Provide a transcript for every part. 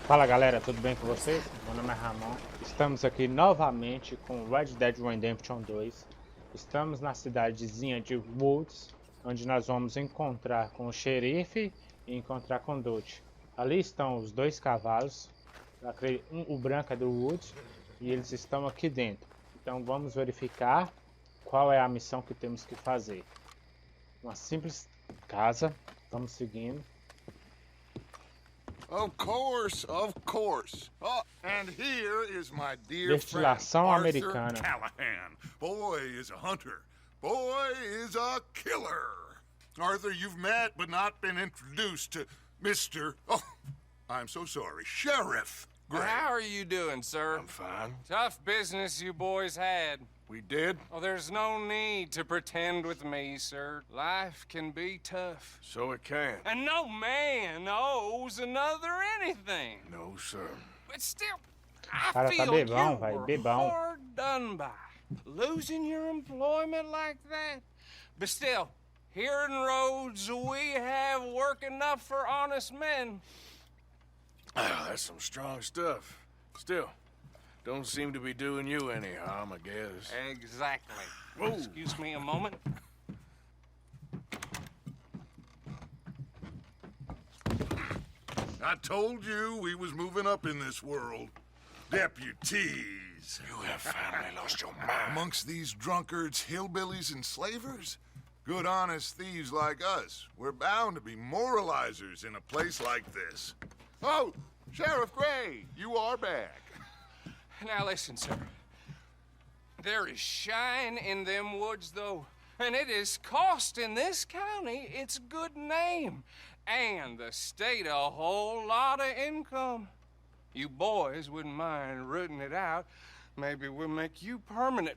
Fala galera, tudo bem com vocês? Meu nome é Ramon. Estamos aqui novamente com Red Dead Redemption 2. Estamos na cidadezinha de Woods, onde nós vamos encontrar com o xerife e encontrar com o Dutch. Ali estão os dois cavalos, o branco é do Woods e eles estão aqui dentro. Então vamos verificar qual é a missão que temos que fazer. Uma simples casa, vamos seguindo. Of course, of course. Oh, and here is my dear friend, Destilação Arthur Americana. Callahan. Boy is a hunter. Boy is a killer. Arthur, you've met but not been introduced to Mr. Oh, I'm so sorry, Sheriff Gray. How are you doing, sir? I'm fine. Tough business you boys had. We did? Oh, there's no need to pretend with me, sir. Life can be tough. So it can. And no man owes another anything. No, sir. But still, I Cara, tá feel bebão, you vai, were bebão. hard done by. Losing your employment like that. But still, here in Rhodes, we have work enough for honest men. Oh, that's some strong stuff. Still, don't seem to be doing you any harm, I guess. Exactly. Whoa. Excuse me a moment. I told you we was moving up in this world. Deputies. You have finally lost your mind. Amongst these drunkards, hillbillies, and slavers? Good honest thieves like us. We're bound to be moralizers in a place like this. Oh, Sheriff Gray, you are back. Now listen, sir. There is shine in them woods, though, and it is costing this county its good name, and the state a whole lot of income. You boys wouldn't mind rooting it out. Maybe we'll make you permanent.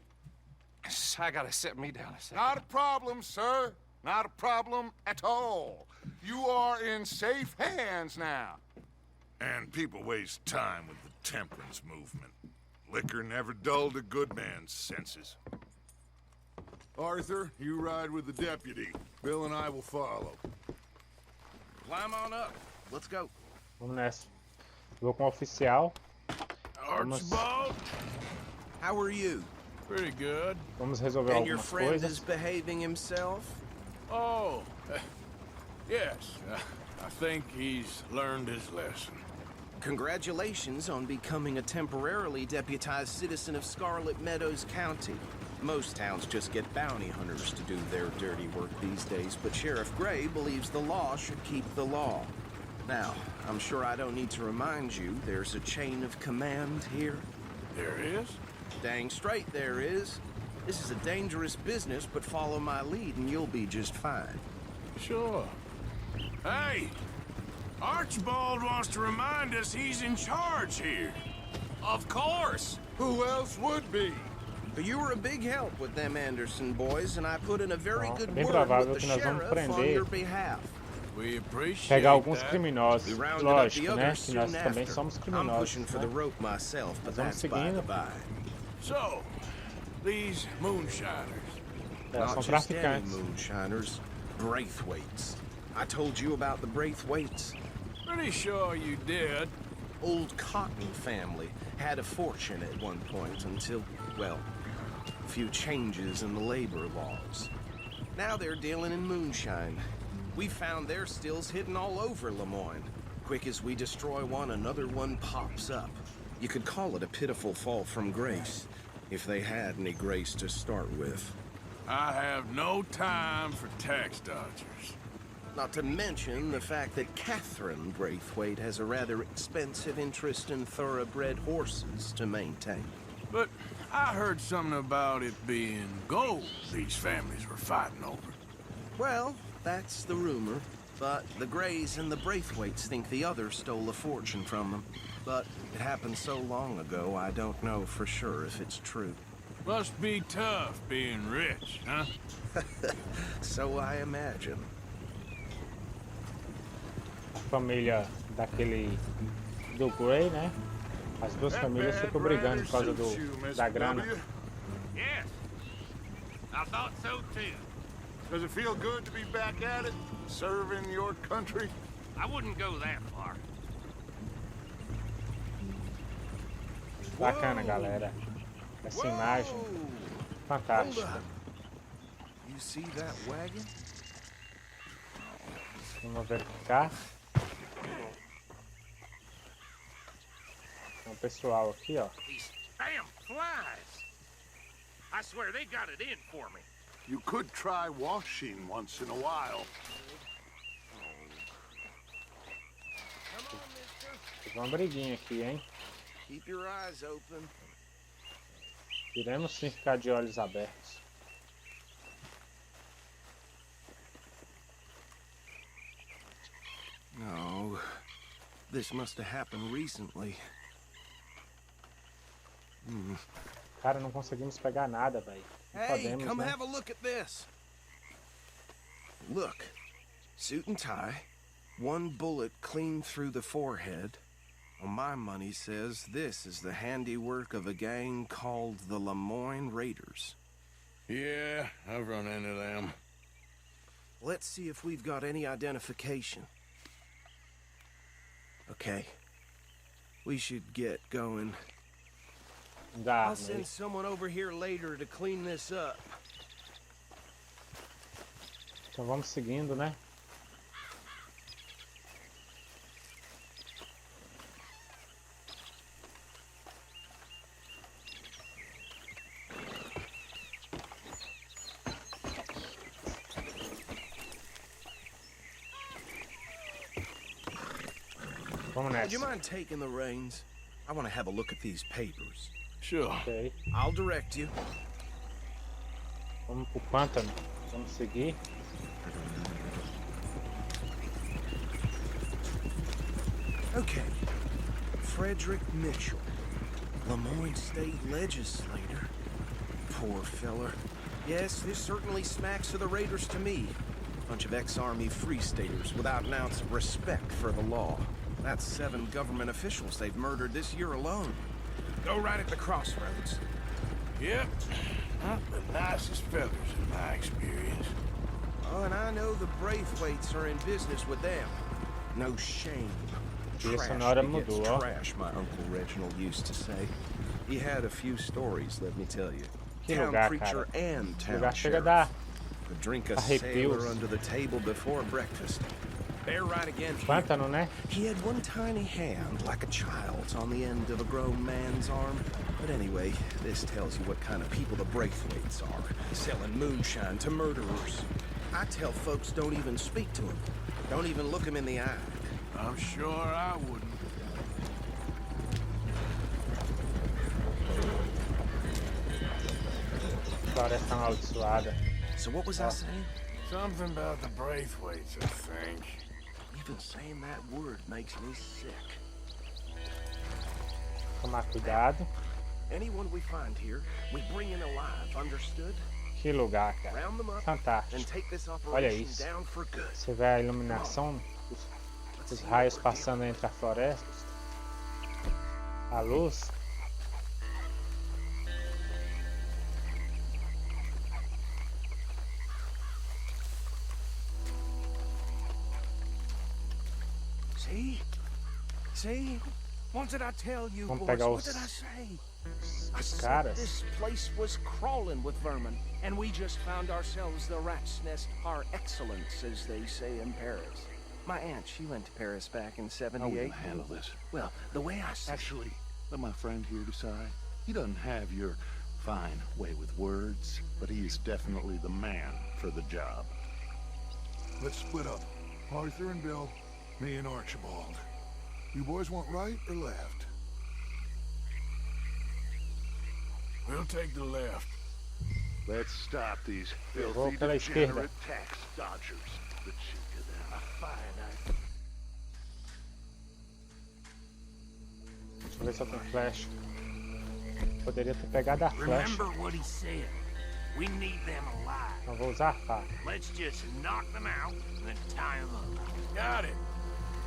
I gotta set me down a second. Not a problem, sir. Not a problem at all. You are in safe hands now. And people waste time with the temperance movement. Liquor never dulled a good man's senses. Arthur, you ride with the deputy. Bill and I will follow. Climb on up. Let's go. Vamos nessa. Vou com o oficial. Archibald? How are you? Pretty good. Vamos resolver And your algumas friend coisas. is behaving himself? Oh, yes. I think he's learned his lesson. Congratulations on becoming a temporarily deputized citizen of Scarlet Meadows County. Most towns just get bounty hunters to do their dirty work these days, but Sheriff Gray believes the law should keep the law. Now, I'm sure I don't need to remind you, there's a chain of command here. There is? Dang straight there is. This is a dangerous business, but follow my lead and you'll be just fine. Sure. Hey! Archibald wants to remind us he's in charge here. Of course. Who else would be? But you were a big help with them Anderson boys, and I put in a very Bom, good bem word provável with the que nós vamos sheriff on prender. your behalf. We appreciate Pegar alguns that. criminosos. We rounded up the Lógico, né? others Que nós soon também after. somos I'm criminosos. pushing for Né? the rope myself, but Mas vamos that's by the seguindo. by. So, these moonshiners. É, Not são just any traficantes. moonshiners, Braithwaites. I told you about the Braithwaites. Pretty sure you did. Old Cotton family had a fortune at one point until, well, a few changes in the labor laws. Now they're dealing in moonshine. We found their stills hidden all over Lemoyne. Quick as we destroy one, another one pops up. You could call it a pitiful fall from grace, if they had any grace to start with. I have no time for tax dodgers. Not to mention the fact that Catherine Braithwaite has a rather expensive interest in thoroughbred horses to maintain. But I heard something about it being gold these families were fighting over. Well, that's the rumor. But the Greys and the Braithwaites think the others stole a fortune from them. But it happened so long ago, I don't know for sure if it's true. Must be tough being rich, huh? So I imagine. A família daquele do Gray, né? As duas famílias ficam brigando por causa da grana. Yes. I thought so too. Does it feel good to be back at it? Serving your country? I wouldn't go that far. Bacana, galera. Essa imagem fantástica. You see that wagon? Vamos verificar. Tem um pessoal aqui, ó. These damn flies. I swear they got it in for me. You could try washing once in a while. Teve uma briguinha aqui, hein? Keep your eyes open. Iremos sim ficar de olhos abertos. No, this must have happened recently. Cara, não conseguimos pegar nada, velho. Não Hey, podemos, come né? have a look at this. Look, suit and tie, one bullet clean through the forehead. Well, my money says this is the handiwork of a gang called the Lemoyne Raiders. Yeah, I've run into them. Let's see if we've got any identification. Okay, we should get going. Dá, I'll send someone over here later to clean this up. então vamos seguindo, né? Vamos Would you nessa. mind taking the reins? I want to have a look at these papers. Sure. Ok. I'll direct you. Vamos pro pântano. Vamos seguir. Okay. Frederick Mitchell, Lemoyne State Legislator. Poor feller. Yes, this certainly smacks of the Raiders to me. Bunch of ex-Army Free Staters without an ounce of respect for the law. That's 7 government officials they've murdered this year alone. Go right at the crossroads. Yep. Not the nicest fellas in my experience. Oh, and I know the Braithwaites are in business with them. No shame. Trilha Trash sonora begets mudou, ó. trash, my Uncle Reginald used to say. He had a few stories, let me tell you. Que Town lugar, preacher cara. and O town lugar chega a sheriff. dar Could drink a arrepios. sailor under the table before breakfast. Bear right again. pântano, né? He had one tiny hand, like a child's, on the end of a grown man's arm. But anyway, this tells you what kind of people the Braithwaites are, selling moonshine to murderers. I tell folks don't even speak to them. Don't even look them in the eye. I'm sure I wouldn't. Floresta amaldiçoada. So what was I saying? Something about the Braithwaites, I think. Even saying that word makes me sick. Tomar cuidado. Anyone we find here, we bring in alive, understood? Que lugar, cara. Round them up and Fantástico. take this Olha operation isso. down for good. Você vê a iluminação, os raios passando entre as florestas. A luz. See? See? What did I tell you, Vamos boys? pegar What os- did I say? I Os said caras. this place was crawling with vermin, and we just found ourselves the rat's nest par excellence, as they say in Paris. My aunt, she went to Paris back in How '78. we gonna handle this? Well, the way I see Actually, let my friend here decide. He doesn't have your fine way with words, but he is definitely the man for the job. Let's split up. Arthur and Bill, me and Archibald. You boys want right or left? We'll take the left. Let's stop these vou filthy, pela esquerda. degenerate tax dodgers. The cheek of them. A fine act. Deixa eu ver se eu tenho flash. Poderia ter pegado a flash. Remember what he said. We need them alive. Não vou usar a faca. Let's just knock them out and then tie them up. Got it.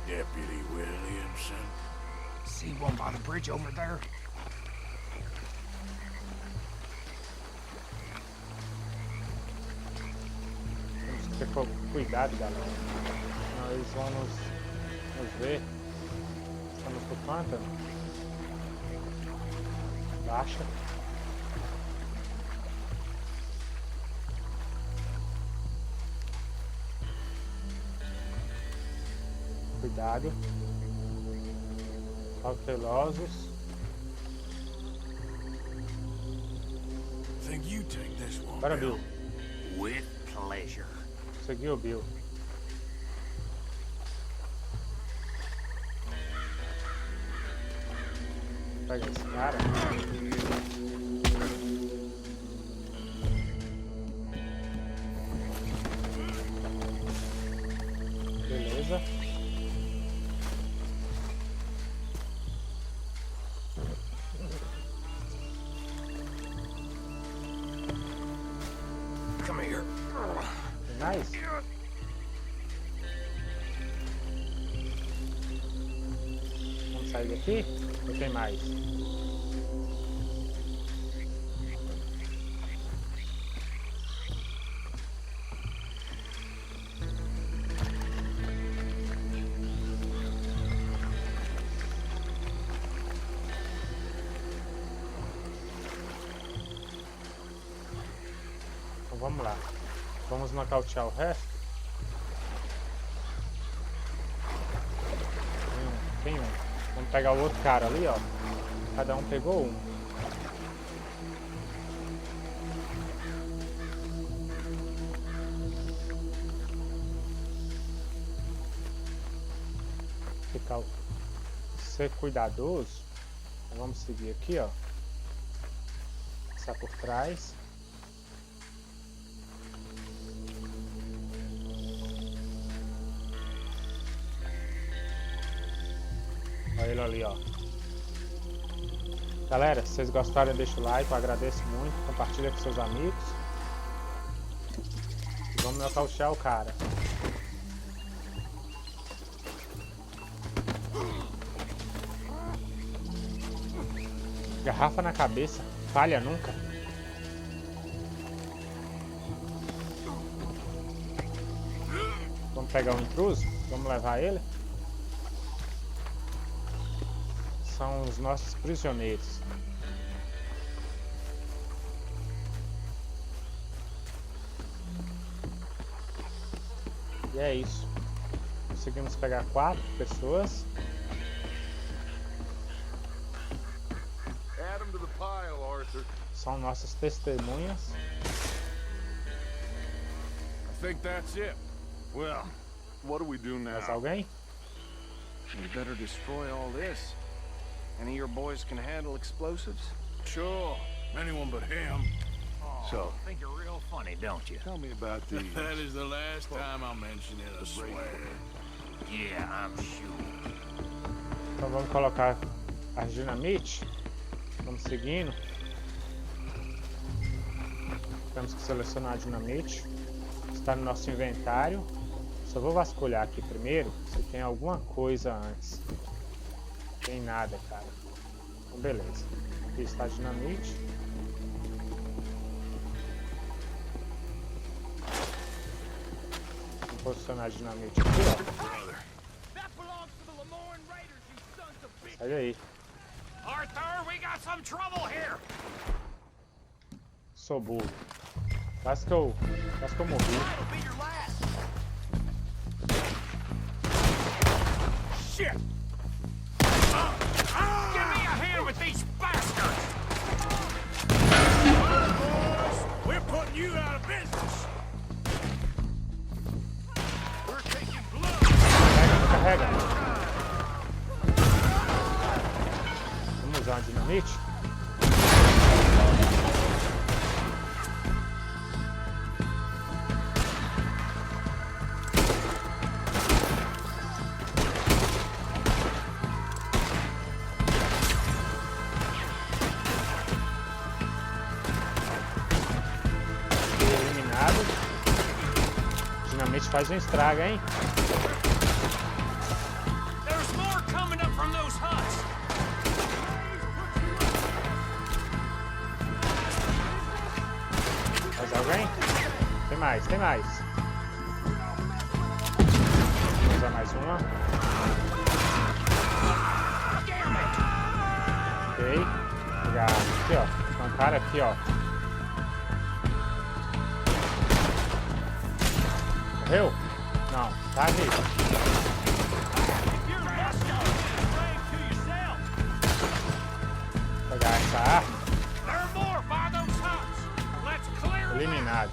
Deputy Williamson. See one by the bridge over there? Temos que ter cuidado, galera. Senão eles vão nos ver. Estamos no pântano. Relaxa. Cuidado. Cautelosos. Think you take this one, Bora, Bill. With pleasure. Seguiu o Bill. Pega esse cara. Beleza. Come here. Nice. Vamos sair daqui? Ou tem mais? Então vamos lá. Vamos nocautear o resto. Tem um. Vamos pegar o outro cara ali, ó. Cada um pegou um. Ser cuidadoso. Então vamos seguir aqui, ó. Passar por trás. Olha ele ali, ó. Galera, se vocês gostaram, deixa o like, eu agradeço muito. Compartilha com seus amigos. E vamos nocautear o cara. Garrafa na cabeça, falha nunca. Vamos pegar o intruso, vamos levar ele. São os nossos prisioneiros. E é isso. Conseguimos pegar 4 pessoas. Add 'em to the pile, Arthur. São nossas testemunhas. I think that's it. Well, what do we do Mais now? alguém? We better destroy all this. Any of your boys can handle explosives? Sure. Anyone but him. So, Think you're real funny, don't you? tell me about these. That is the last time I'll mention it, I swear. Yeah, I'm sure. Então vamos colocar as dinamite. Vamos seguindo. Temos que selecionar a dinamite. Está no nosso inventário. Só vou vasculhar aqui primeiro se tem alguma coisa antes. Não tem nada, cara. Então beleza. Aqui está a dinamite. Vamos posicionar a dinamite aqui, ó. Sai daí. Arthur, we got some trouble here. Sou burro. Quase que eu morri. Shit! Give me a hand with these bastards! We're putting you out of business. We're taking blood! Carrega. Vamos usar uma dinamite? Eliminado. Dinamite faz um estrago, hein? There's more coming up from those huts! Mais alguém? Tem mais, tem mais. Vou usar mais uma. Ok. Pegar aqui, ó. Tem um cara aqui, ó. Morreu? Não, tá ali. Pegar essa arma. Eliminado.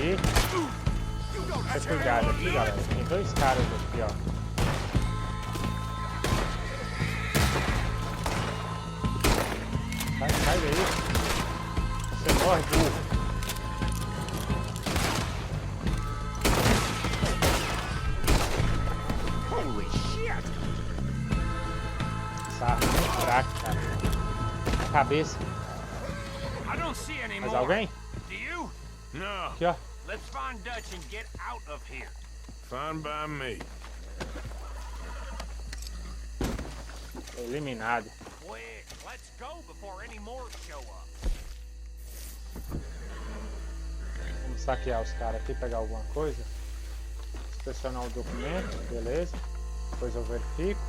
E ter cuidado aqui, galera. Tem dois caras aqui, ó. Sai daí. Você morre, burro. Holy shit! Essa arma é muito fraca, cara. Na cabeça. I don't see any Mais more. alguém? Do you? No, Aqui, ó. Let's find Dutch and get out of here. fine by me. Eliminado. Quick, let's go before any more show up. Vamos saquear os caras aqui, pegar alguma coisa. Inspecionar o documento, beleza. Depois eu verifico.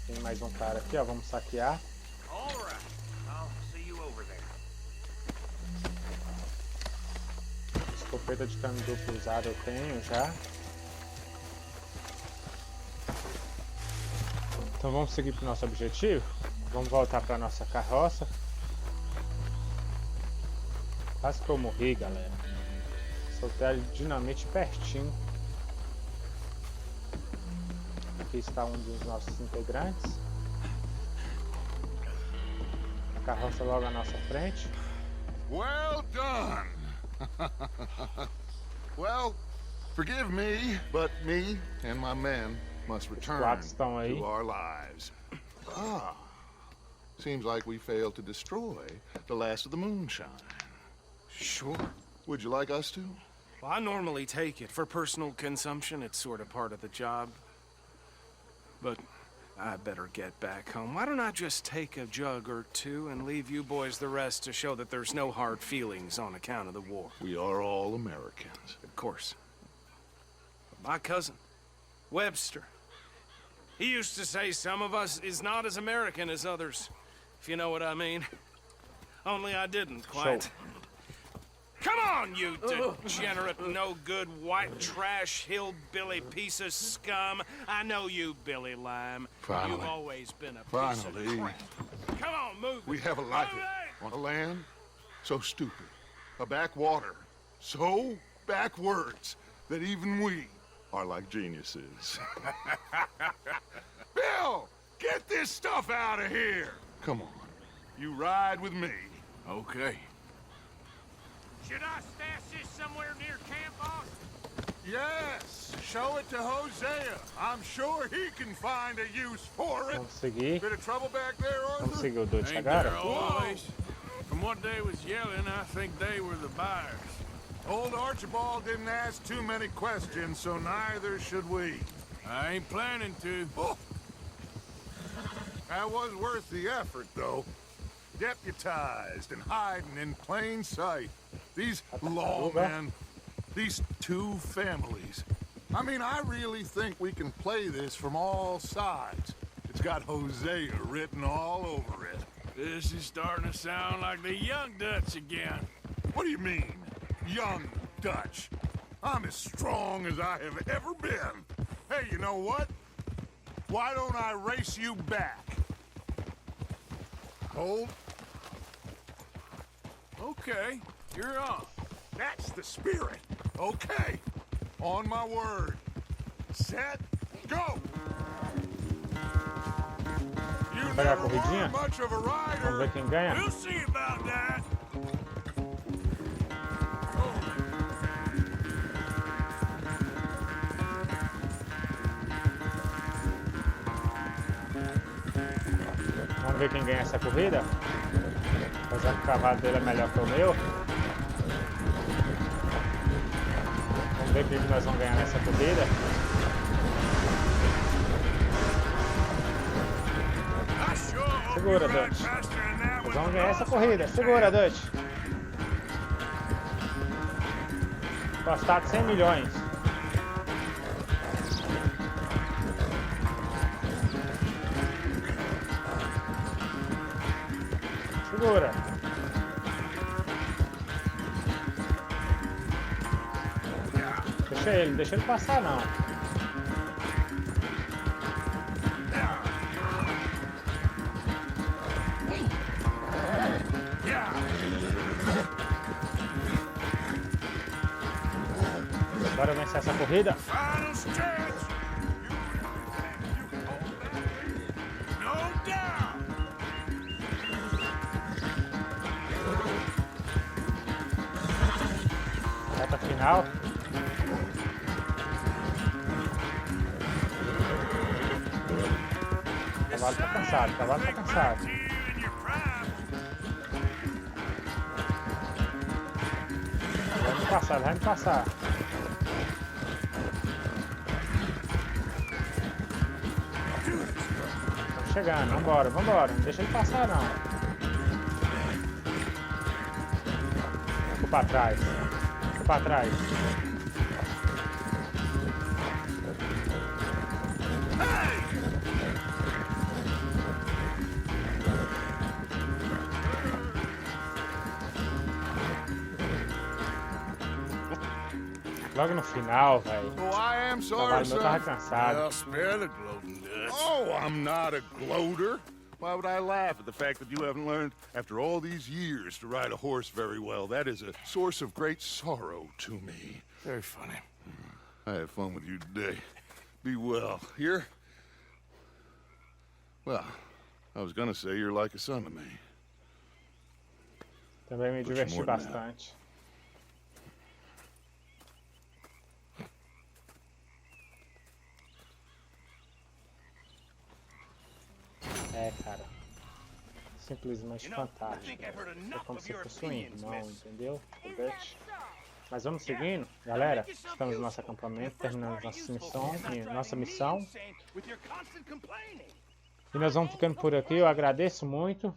Tem mais um cara aqui, ó. Vamos saquear. All right, I'll see you over there. Escopeta de cano duplo usada eu tenho já. Então vamos seguir para o nosso objetivo. Vamos voltar para nossa carroça. Quase que eu morri, galera. Soltei a dinamite pertinho. Aqui está um dos nossos integrantes. A carroça logo à nossa frente. Well done. Well, forgive me, but me and my men must return quatro estão aí. to our lives. Ah, seems like we failed to destroy the last of the moonshine. Sure. Would you like us to? Well, I normally take it. For personal consumption, it's sort of part of the job. But I better get back home. Why don't I just take a jug or two and leave you boys the rest to show that there's no hard feelings on account of the war? We are all Americans. Of course. But my cousin, Webster, he used to say some of us is not as American as others, if you know what I mean. Only I didn't quite. So- Come on, you degenerate, no-good, white trash, hillbilly piece of scum. I know you, Billy Lime. Finally. You've always been a piece Finally. of crap. Come on, move it. We have a life Move it! on a land so stupid, a backwater so backwards that even we are like geniuses. Bill, get this stuff out of here. Come on, you ride with me. Okay. Should I stash this somewhere near camp, boss? Yes, show it to Hosea. I'm sure he can find a use for it. Vamos seguir. Bit of trouble back there, Vamos Arthur? seguir o Dutch Ain't agora. there always? From what they was yelling, I think they were the buyers. Old Archibald didn't ask too many questions, so neither should we. I ain't planning to. Oh. That was worth the effort, though. Deputized and hiding in plain sight. These lawmen, these two families. I mean, I really think we can play this from all sides. It's got Hosea written all over it. This is starting to sound like the young Dutch again. What do you mean, young Dutch? I'm as strong as I have ever been. Hey, you know what? Why don't I race you back? Hold. Okay, you're on. That's the spirit. Okay. On my word. Set, go. You Pegar a never corridinha? were much of a Vamos rider. ver quem ganha. We'll see about that. Vamos ver quem ganha essa corrida. Apesar que o cavalo dele é melhor que o meu. Vamos ver quem nós vamos ganhar nessa corrida. I sure hope Segura, you ride Dutch. faster than that Nós vamos ganhar essa corrida. Segura, Dutch. Custado 100 milhões. Segura. Deixa ele passar não. Bora vencer essa corrida. Final stretch. No doubt. Reta final. O cavalo tá cansado, o cavalo tá cansado. Vai me passar. Estamos chegando, vambora. Não deixa ele passar não. Ficou pra trás. Logo no final, velho. Oh, I am O sorry, cavalo meu tava son. cansado. Well, spare the gloating, Dutch. Oh, I'm not a gloater. Why would I laugh at the fact that you haven't learned, after all these years, to ride a horse very well? That is a source of great sorrow to me. Very funny. I had fun with you today. Be well. Here? Well, I was gonna say you're like a son to me. Também me diverti bastante. É, cara. Simplesmente fantástico. É como se fosse um irmão, entendeu? O Dutch. Mas vamos seguindo, galera. Estamos no nosso acampamento, terminando nossa missão. E nós vamos ficando por aqui. Eu agradeço muito